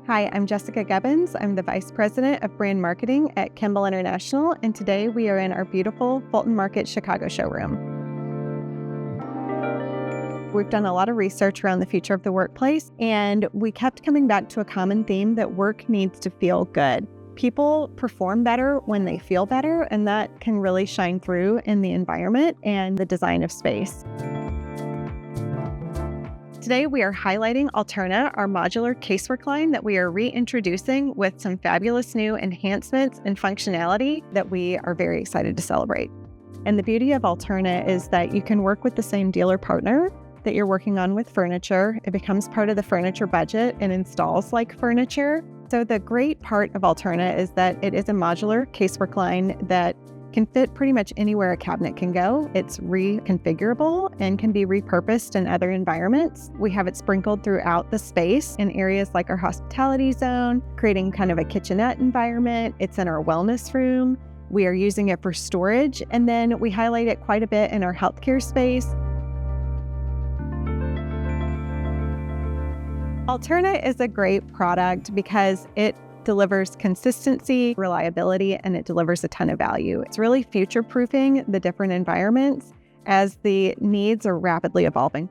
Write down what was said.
Hi, I'm Jessica Gebbins. I'm the Vice President of Brand Marketing at Kimball International, and today we are in our beautiful Fulton Market, Chicago showroom. We've done a lot of research around the future of the workplace, and we kept coming back to a common theme that work needs to feel good. People perform better when they feel better, and that can really shine through in the environment and the design of space. Today, we are highlighting Alterna, our modular casework line that we are reintroducing with some fabulous new enhancements and functionality that we are very excited to celebrate. And the beauty of Alterna is that you can work with the same dealer partner that you're working on with furniture. It becomes part of the furniture budget and installs like furniture. So the great part of Alterna is that it is a modular casework line that can fit pretty much anywhere a cabinet can go. It's reconfigurable and can be repurposed in other environments. We have it sprinkled throughout the space in areas like our hospitality zone, creating kind of a kitchenette environment. It's in our wellness room. We are using it for storage, and then we highlight it quite a bit in our healthcare space. Alterna is a great product because it delivers consistency, reliability, and it delivers a ton of value. It's really future-proofing the different environments as the needs are rapidly evolving.